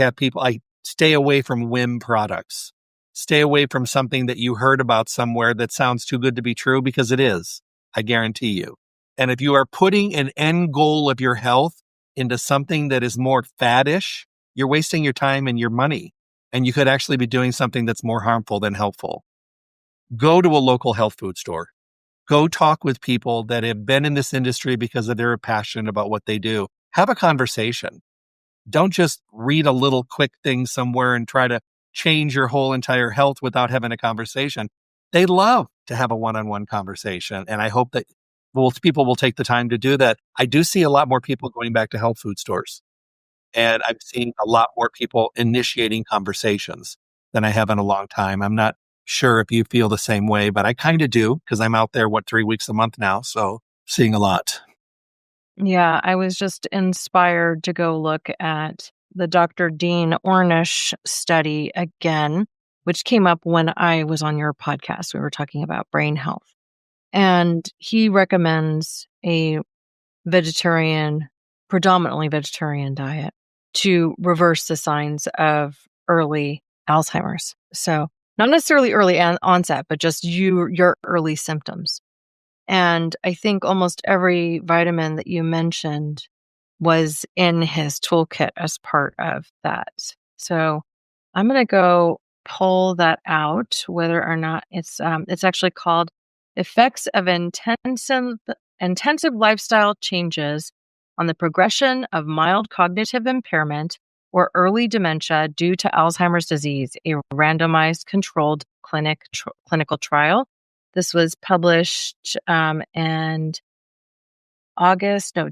stay away from whim products. Stay away from something that you heard about somewhere that sounds too good to be true, because it is. I guarantee you. And if you are putting an end goal of your health into something that is more faddish, you're wasting your time and your money. And you could actually be doing something that's more harmful than helpful. Go to a local health food store. Go talk with people that have been in this industry because they're passionate about what they do. Have a conversation. Don't just read a little quick thing somewhere and try to change your whole entire health without having a conversation. They love to have a one-on-one conversation. And I hope that people will take the time to do that. I do see a lot more people going back to health food stores. And I'm seeing a lot more people initiating conversations than I have in a long time. I'm not sure if you feel the same way, but I kind of do, because I'm out there, 3 weeks a month now. So seeing a lot.
Yeah, I was just inspired to go look at the Dr. Dean Ornish study again, which came up when I was on your podcast. We were talking about brain health. And he recommends a predominantly vegetarian diet to reverse the signs of early Alzheimer's. So not necessarily early onset, but just your early symptoms. And I think almost every vitamin that you mentioned was in his toolkit as part of that. So I'm going to go pull that out, whether or not it's actually called Effects of Intensive Lifestyle Changes on the Progression of Mild Cognitive Impairment or Early Dementia Due to Alzheimer's Disease, a randomized controlled clinical trial. This was published in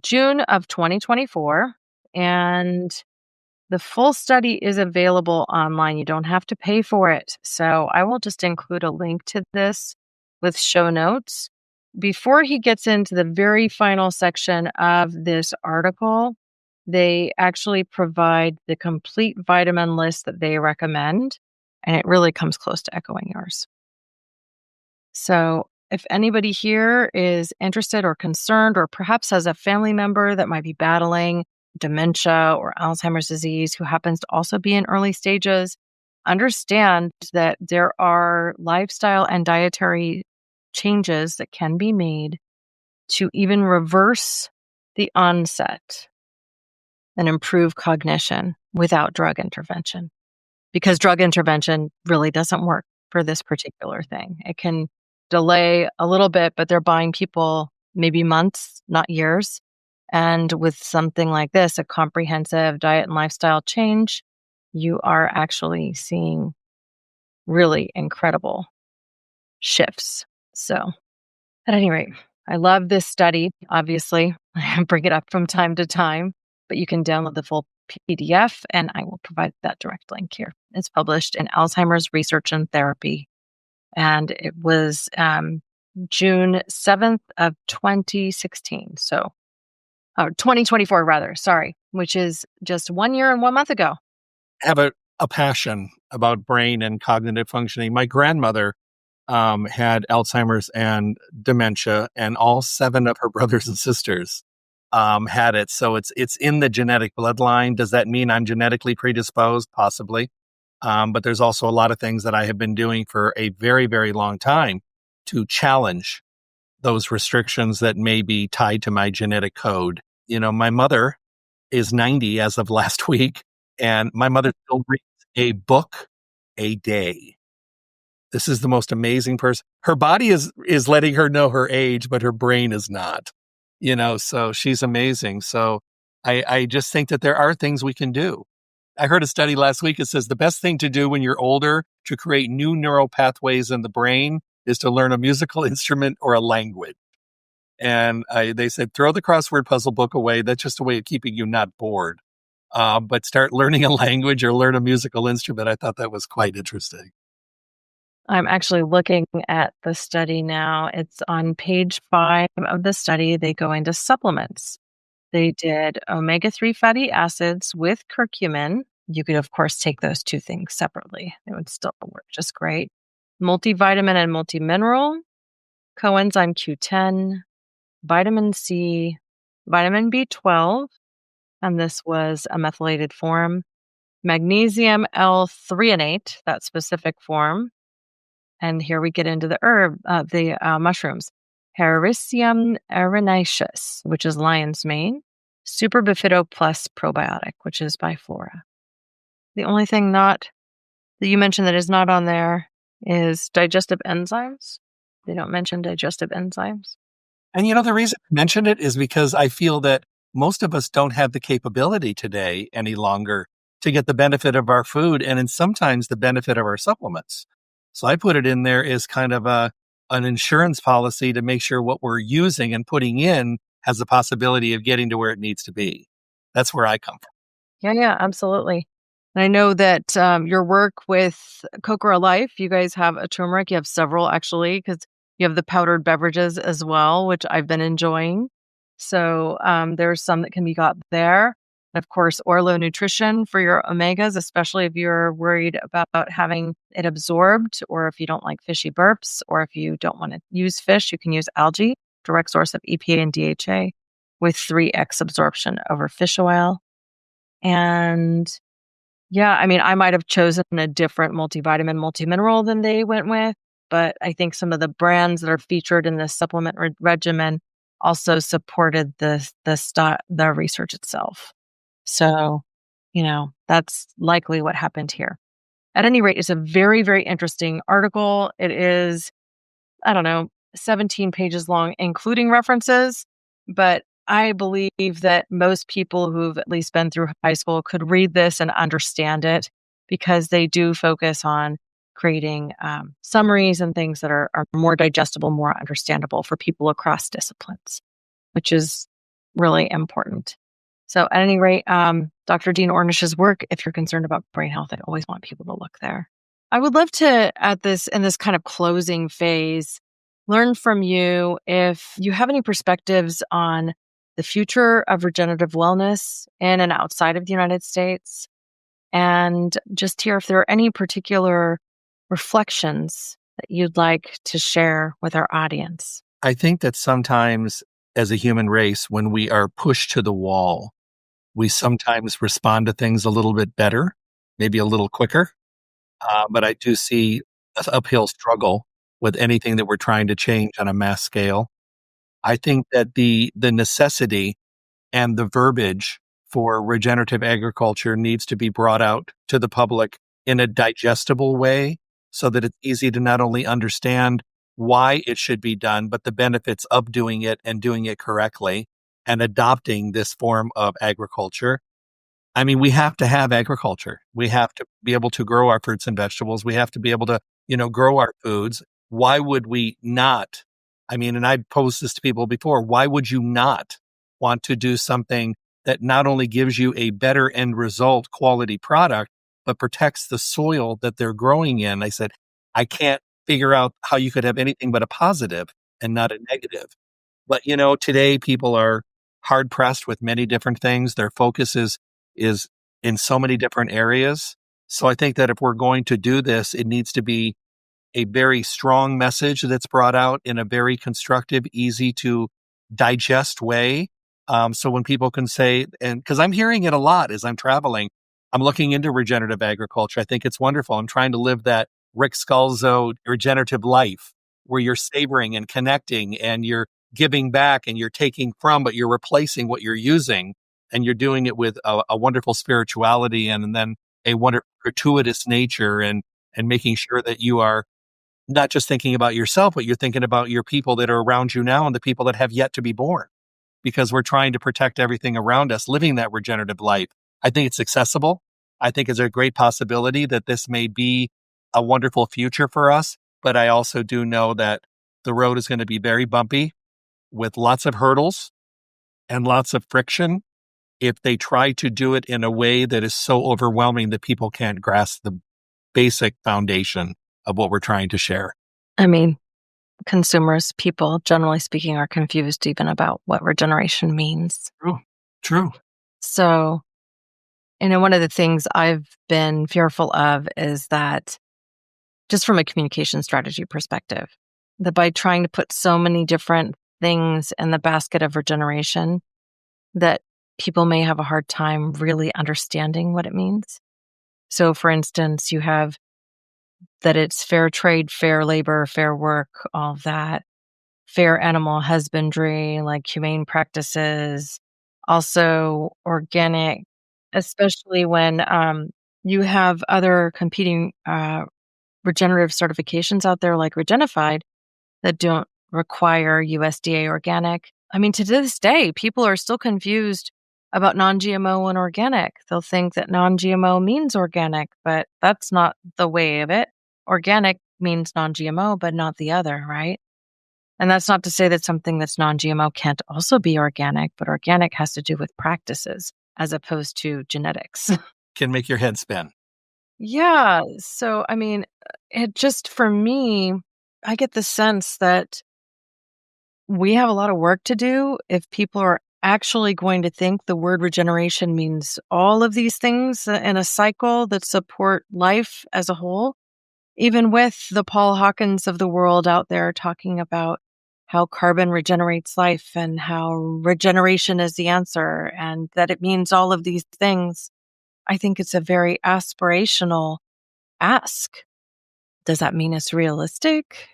June of 2024. And the full study is available online. You don't have to pay for it. So I will just include a link to this with show notes. Before he gets into the very final section of this article, they actually provide the complete vitamin list that they recommend, and it really comes close to echoing yours. So if anybody here is interested or concerned, or perhaps has a family member that might be battling dementia or Alzheimer's disease who happens to also be in early stages, understand that there are lifestyle and dietary changes that can be made to even reverse the onset and improve cognition without drug intervention. Because drug intervention really doesn't work for this particular thing. It can delay a little bit, but they're buying people maybe months, not years. And with something like this, a comprehensive diet and lifestyle change, you are actually seeing really incredible shifts. So at any rate, I love this study. Obviously, I bring it up from time to time, but you can download the full PDF and I will provide that direct link here. It's published in Alzheimer's Research and Therapy. And it was June 7th of 2016. So 2024 rather, sorry, which is just 1 year and 1 month ago.
Have a passion about brain and cognitive functioning. My grandmother had Alzheimer's and dementia, and all 7 of her brothers and sisters had it. So it's in the genetic bloodline. Does that mean I'm genetically predisposed? Possibly. But there's also a lot of things that I have been doing for a very, very long time to challenge those restrictions that may be tied to my genetic code. My mother is 90 as of last week, and my mother still reads a book a day. This is the most amazing person. Her body is letting her know her age, but her brain is not. So she's amazing. So I just think that there are things we can do. I heard a study last week. It says the best thing to do when you're older to create new neural pathways in the brain is to learn a musical instrument or a language. And they said, throw the crossword puzzle book away. That's just a way of keeping you not bored. But start learning a language or learn a musical instrument. I thought that was quite interesting.
I'm actually looking at the study now. It's on page 5 of the study. They go into supplements. They did omega-3 fatty acids with curcumin. You could, of course, take those 2 things separately. It would still work just great. Multivitamin and multimineral, coenzyme Q10, vitamin C, vitamin B12, and this was a methylated form, magnesium L-threonate, that specific form. And here we get into the mushrooms. Hericium arenaceus, which is lion's mane. Super Bifido Plus probiotic, which is biflora. The only thing that you mentioned that is not on there is digestive enzymes. They don't mention digestive enzymes.
And the reason I mentioned it is because I feel that most of us don't have the capability today any longer to get the benefit of our food and sometimes the benefit of our supplements. So I put it in there as kind of an insurance policy to make sure what we're using and putting in has the possibility of getting to where it needs to be. That's where I come from.
Yeah, absolutely. And I know that your work with Cocoa Life, you guys have a turmeric. You have several, actually, because you have the powdered beverages as well, which I've been enjoying. So there's some that can be got there. And of course, Orlo Nutrition for your omegas, especially if you're worried about having it absorbed, or if you don't like fishy burps, or if you don't want to use fish, you can use algae, direct source of EPA and DHA, with 3x absorption over fish oil. And yeah, I mean, I might have chosen a different multivitamin, multimineral than they went with, but I think some of the brands that are featured in this supplement regimen also supported the research itself. So, that's likely what happened here. At any rate, it's a very, very interesting article. It is, 17 pages long, including references, but I believe that most people who've at least been through high school could read this and understand it, because they do focus on creating summaries and things that are more digestible, more understandable for people across disciplines, which is really important. So at any rate, Dr. Dean Ornish's work, if you're concerned about brain health, I always want people to look there. I would love to, in this kind of closing phase, learn from you if you have any perspectives on the future of regenerative wellness in and outside of the United States, and just hear if there are any particular reflections that you'd like to share with our audience.
I think that sometimes as a human race, when we are pushed to the wall, we sometimes respond to things a little bit better, maybe a little quicker. But I do see an uphill struggle with anything that we're trying to change on a mass scale. I think that the necessity and the verbiage for regenerative agriculture needs to be brought out to the public in a digestible way so that it's easy to not only understand why it should be done, but the benefits of doing it and doing it correctly and adopting this form of agriculture. I mean, we have to have agriculture. We have to be able to grow our fruits and vegetables. We have to be able to, grow our foods. Why would we not? I mean, and I've posed this to people before. Why would you not want to do something that not only gives you a better end result quality product, but protects the soil that they're growing in? I said, I can't figure out how you could have anything but a positive and not a negative. But, today people are hard pressed with many different things. Their focus is in so many different areas. So I think that if we're going to do this, it needs to be a very strong message that's brought out in a very constructive, easy to digest way. So when people can say, and because I'm hearing it a lot as I'm traveling, I'm looking into regenerative agriculture. I think it's wonderful. I'm trying to live that Rick Scalzo regenerative life where you're savoring and connecting and you're giving back and you're taking from, but you're replacing what you're using and you're doing it with a wonderful spirituality and then a wonderful gratuitous nature and making sure that you are not just thinking about yourself, but you're thinking about your people that are around you now and the people that have yet to be born, because we're trying to protect everything around us, living that regenerative life. I think it's accessible. I think it's a great possibility that this may be a wonderful future for us. But I also do know that the road is going to be very bumpy with lots of hurdles and lots of friction if they try to do it in a way that is so overwhelming that people can't grasp the basic foundation of what we're trying to share.
I mean, consumers, people, generally speaking, are confused even about what regeneration means.
True.
So, one of the things I've been fearful of is that just from a communication strategy perspective, that by trying to put so many different things in the basket of regeneration, that people may have a hard time really understanding what it means. So, for instance, you have that it's fair trade, fair labor, fair work, all of that, fair animal husbandry, like humane practices, also organic, especially when you have other competing regenerative certifications out there like Regenified that don't require USDA organic. I mean, to this day, people are still confused about non-GMO and organic. They'll think that non-GMO means organic, but that's not the way of it. Organic means non-GMO, but not the other, right? And that's not to say that something that's non-GMO can't also be organic, but organic has to do with practices as opposed to genetics.
Can make your head spin.
Yeah. So, I mean, it just, for me, I get the sense that we have a lot of work to do if people are actually going to think the word regeneration means all of these things in a cycle that support life as a whole, even with the Paul Hawkins of the world out there talking about how carbon regenerates life and how regeneration is the answer and that it means all of these things. I think it's a very aspirational ask. Does that mean it's realistic?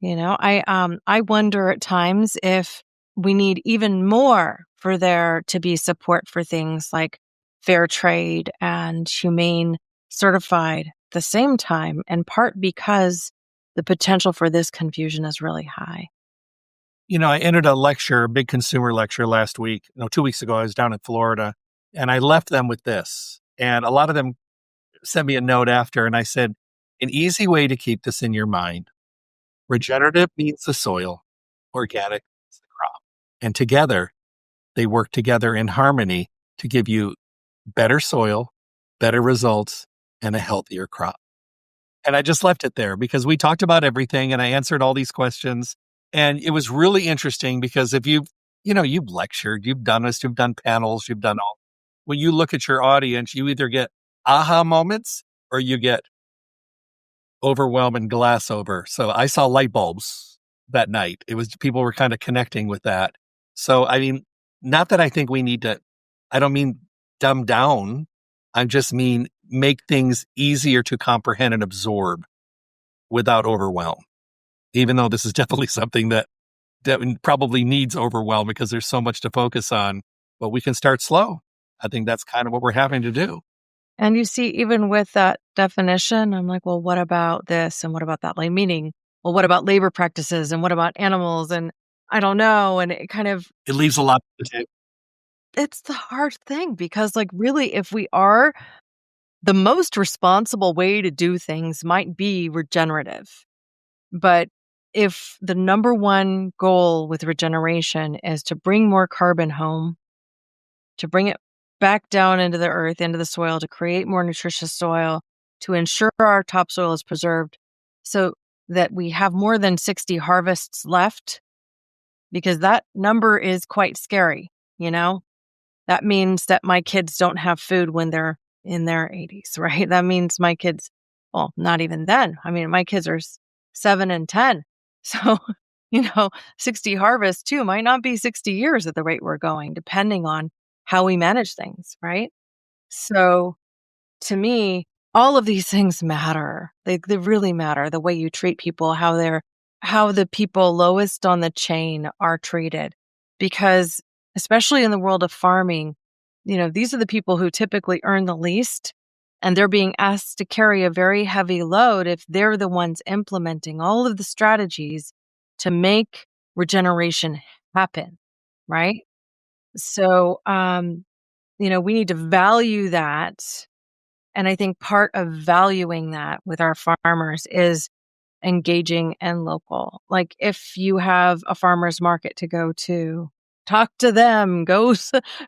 I wonder at times if we need even more for there to be support for things like fair trade and humane certified at the same time, in part because the potential for this confusion is really high.
I entered a big consumer lecture last week. 2 weeks ago, I was down in Florida and I left them with this. And a lot of them sent me a note after and I said, an easy way to keep this in your mind. Regenerative means the soil, organic means the crop. And together, they work together in harmony to give you better soil, better results, and a healthier crop. And I just left it there because we talked about everything and I answered all these questions. And it was really interesting because if you've lectured, you've done this, you've done panels, you've done all. When you look at your audience, you either get aha moments or you get overwhelm and glass over. So I saw light bulbs that night. It was people were kind of connecting with that. So, I mean, not that I think we need to, I don't mean dumb down. I just mean make things easier to comprehend and absorb without overwhelm. Even though this is definitely something that probably needs overwhelm because there's so much to focus on, but we can start slow. I think that's kind of what we're having to do.
And you see, even with that definition, I'm like, well, what about this? And what about that? Like, meaning, well, what about labor practices? And what about animals? And I don't know. And it
leaves a lot to do.
It's the hard thing because, like, really, if we are, the most responsible way to do things might be regenerative. But if the number one goal with regeneration is to bring more carbon home, to bring it back down into the earth, into the soil, to create more nutritious soil, to ensure our topsoil is preserved so that we have more than 60 harvests left, because that number is quite scary. you know? That means that my kids don't have food when they're in their 80s, right? That means my kids, well, not even then. I mean, my kids are 7 and 10. So, 60 harvest too might not be 60 years at the rate we're going, depending on how we manage things, right? So, to me, all of these things matter. They really matter. The way you treat people, how the people lowest on the chain are treated. Because especially in the world of farming, these are the people who typically earn the least, and they're being asked to carry a very heavy load if they're the ones implementing all of the strategies to make regeneration happen, right? So, we need to value that, and I think part of valuing that with our farmers is engaging and local. Like if you have a farmer's market to go to, talk to them, go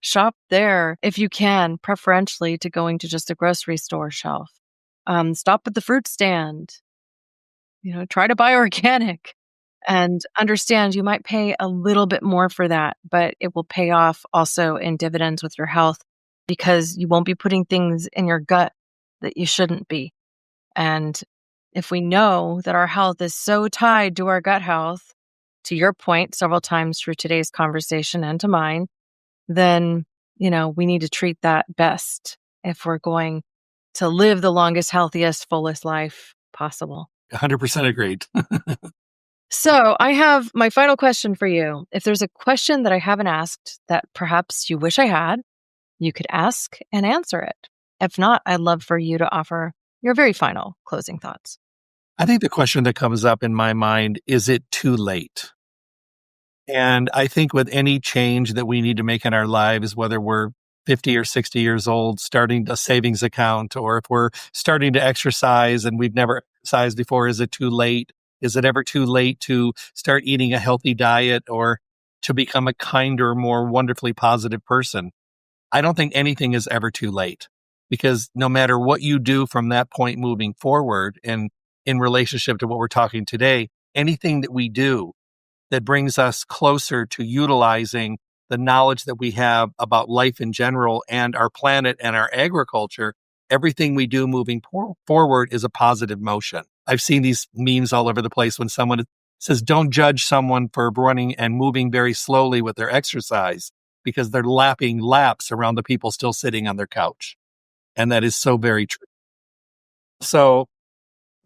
shop there if you can, preferentially to going to just a grocery store shelf. Stop at the fruit stand, try to buy organic and understand you might pay a little bit more for that, but it will pay off also in dividends with your health because you won't be putting things in your gut that you shouldn't be. And if we know that our health is so tied to our gut health, to your point several times through today's conversation and to mine, then, we need to treat that best if we're going to live the longest, healthiest, fullest life possible.
100% agreed.
So I have my final question for you. If there's a question that I haven't asked that perhaps you wish I had, you could ask and answer it. If not, I'd love for you to offer your very final closing thoughts.
I think the question that comes up in my mind, is it too late? And I think with any change that we need to make in our lives, whether we're 50 or 60 years old, starting a savings account, or if we're starting to exercise and we've never exercised before, is it too late? Is it ever too late to start eating a healthy diet or to become a kinder, more wonderfully positive person? I don't think anything is ever too late, because no matter what you do from that point moving forward and in relationship to what we're talking today, anything that we do that brings us closer to utilizing the knowledge that we have about life in general and our planet and our agriculture, everything we do moving forward is a positive motion. I've seen these memes all over the place when someone says, don't judge someone for running and moving very slowly with their exercise because they're lapping laps around the people still sitting on their couch. And that is so very true. So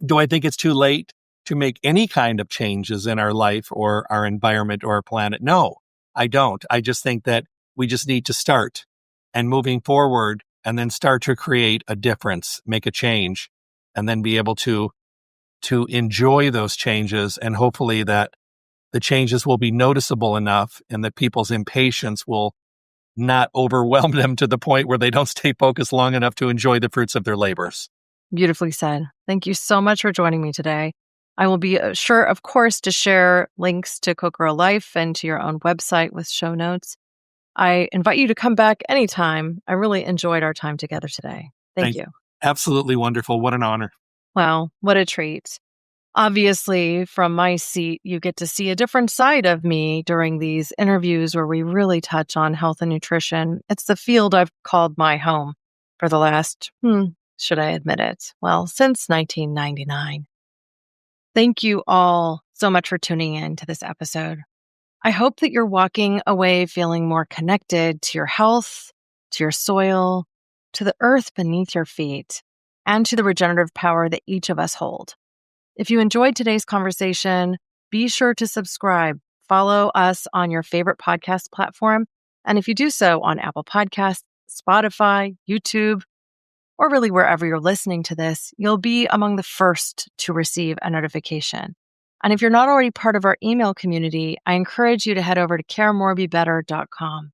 do I think it's too late to make any kind of changes in our life or our environment or our planet? No, I don't. I just think that we just need to start and moving forward and then start to create a difference, make a change, and then be able to enjoy those changes. And hopefully that the changes will be noticeable enough and that people's impatience will not overwhelm them to the point where they don't stay focused long enough to enjoy the fruits of their labors.
Beautifully said. Thank you so much for joining me today. I will be sure, of course, to share links to Kokoro Life and to your own website with show notes. I invite you to come back anytime. I really enjoyed our time together today. Thank you.
Absolutely wonderful. What an honor.
Wow, what a treat. Obviously, from my seat, you get to see a different side of me during these interviews where we really touch on health and nutrition. It's the field I've called my home for the last, should I admit it? Well, since 1999. Thank you all so much for tuning in to this episode. I hope that you're walking away feeling more connected to your health, to your soil, to the earth beneath your feet, and to the regenerative power that each of us hold. If you enjoyed today's conversation, be sure to subscribe, follow us on your favorite podcast platform, and if you do so on Apple Podcasts, Spotify, YouTube, or really wherever you're listening to this, you'll be among the first to receive a notification. And if you're not already part of our email community, I encourage you to head over to caremorebebetter.com.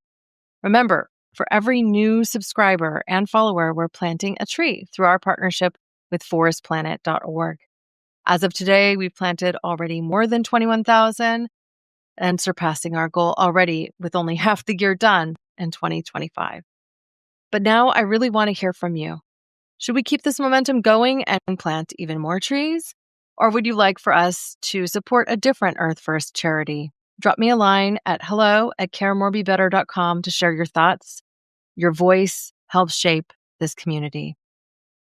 Remember, for every new subscriber and follower, we're planting a tree through our partnership with forestplanet.org. As of today, we've planted already more than 21,000 and surpassing our goal already with only half the year done in 2025. But now I really want to hear from you. Should we keep this momentum going and plant even more trees? Or would you like for us to support a different Earth First charity? Drop me a line at hello@caremorebebetter.com to share your thoughts. Your voice helps shape this community.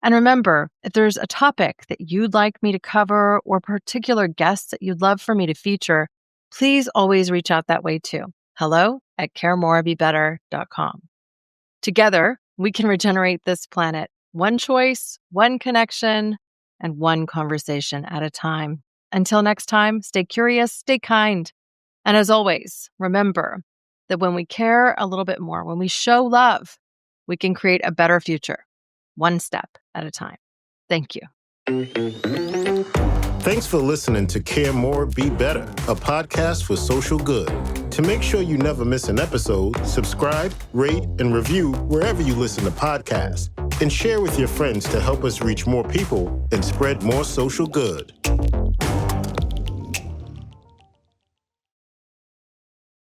And remember, if there's a topic that you'd like me to cover or particular guests that you'd love for me to feature, please always reach out that way too. hello@caremorebebetter.com. Together, we can regenerate this planet, one choice, one connection, and one conversation at a time. Until next time, stay curious, stay kind. And as always, remember that when we care a little bit more, when we show love, we can create a better future, one step at a time. Thank you.
Thanks for listening to Care More, Be Better, a podcast for social good. To make sure you never miss an episode, subscribe, rate, and review wherever you listen to podcasts, and share with your friends to help us reach more people and spread more social good.